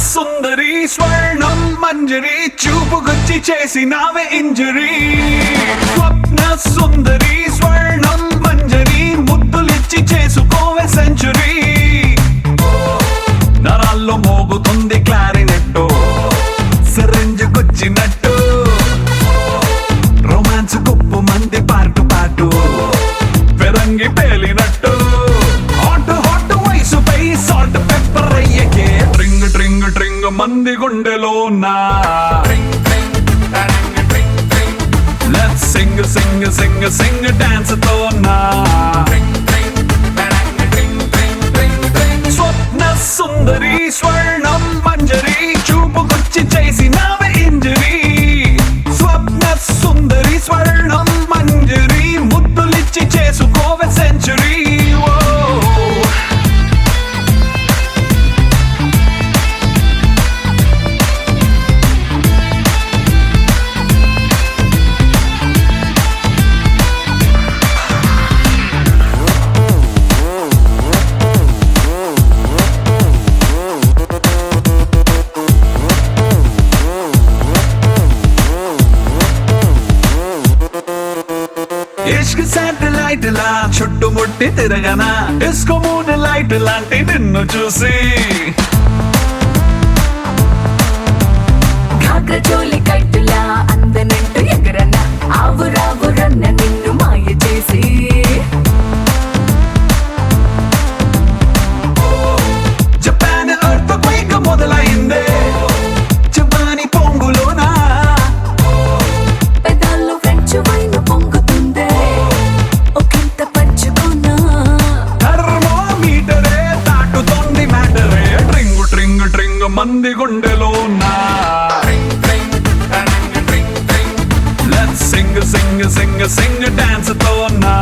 సుందరి స్వర్ణం మంజరి చూపుకొచ్చి చేసినావే ఇంజరీ స్వప్న సుందరి స్వర్ణం మంజరి ముద్దులిచ్చి చేసుకోవే century నరాల్లో మోగుతుంది క్లారినెట్టు సిరింజుకొచ్చినట్టు romance కుప్పు మంది పాటు పాటు పెరంగి పేలినట్టు హాట్ హాట్ వయసుపై సాల్ట్ పెప్పర్ అయ్యకే ట్రింగ్ ట్రింగ్ ట్రింగ్ మంది గుండెలో నా let's sing sing sing sing dance తో నా స్వప్న సుందరి స్వర్ణం మంజరి చూపుకొచ్చి చేసినావే ఇంజరీ స్వప్న సుందరి స్వర్ణం మంజరి ముద్దులిచ్చి చేసుకోవే సెంచురీ ఇష్క్ శాటిలైట్ లా చుట్టుముట్టి తిరగనా డిస్కో మూన్ లైట్ లాంటి నిన్ను చూసి ఘాగ్ర చోలి కట్టులా అందనంటూ ఎగరన ఆవురావురన్న నిన్ను మాయ చేసి జపాన్ ఎర్త్ క్వేక్ మొదలైందే జపాని పొంగులోనా పెదాల్లో ఫ్రెంచ్ వైన్ పొంగుతుందే ఒకంత పంచుకున్నా థర్మోమీటరే దాటుతోంది మ్యాటరే ట్రింగ్ ట్రింగ్ ట్రింగ్ మంది గుండెలోనా let's sing sing sing sing dance తో నా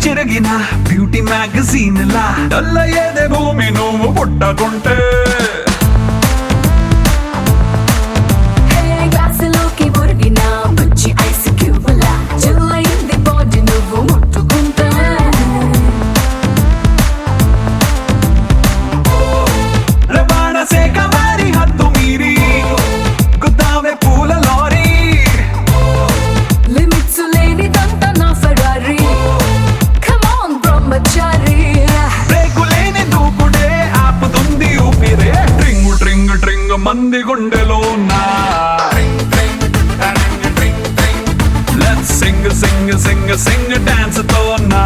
చిరగిన బ్యూటీ మ్యాగజైన్ లా డల్ల ఏదే భూమి నువ్వు పుట్టకుంటే గ్లాసులోకి ఒరిగిన బుచ్చి ఐస్ క్యూబులా చిల్లయింది బాడీ నువ్వు ముట్టుకుంటే రవాణా శాఖ వారి హద్దు మీరి గుద్దావే పూల లారీ లిమిట్స్ లేనిదంతా నా ఫెరారీ బ్రేకులేని దూకుడే ఆపుతుంది ఊపిరే ట్రింగ్ ట్రింగ్ ట్రింగ్ మంది గుండెలో నా let's sing sing sing sing dance తో నా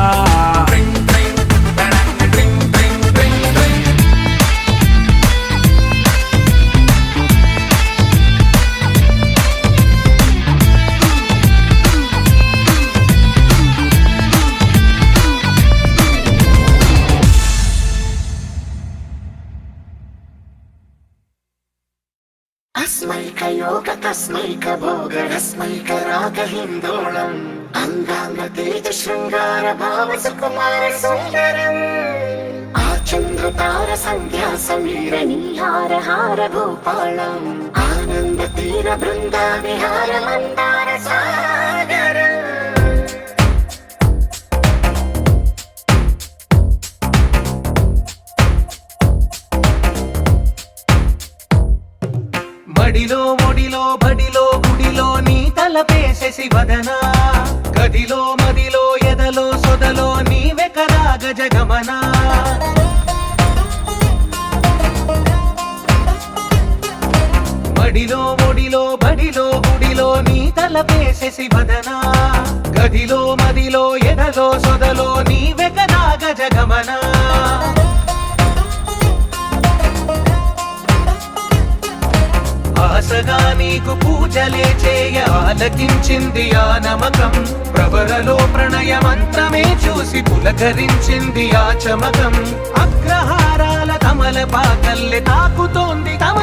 अस्मैक योग तस्मैक भोग रस्मैक राग हिंदोलम अंगांग तेज श्रृंगार भाव सुकुमार सुंदरम आचंद्र तार संध्या समीर नीहार हार भूपालम आनंद तीर बृंदा विहार मंदार सागरम మడిలో ఒడిలో బడిలో గుడిలో నీ తలపేసేసి వదనా గదిలో మదిలో ఎదలో సొదలో నీవే కదా గజగమనా మడిలో ఒడిలో బడిలో గుడిలో నీ తలపేసేసి వదనా గదిలో మదిలో ఎదలో సొదలో నీవే కదా గజగమనా ఆశగా నీకు పూజలే చేయ ఆలకించింది ఆ నమకం ప్రవరలో ప్రణయ మంత్రమే చూసి పులకరించింది ఆ చమకం అగ్రహారాల తమల పాకల్లె తాకుతోంది తమ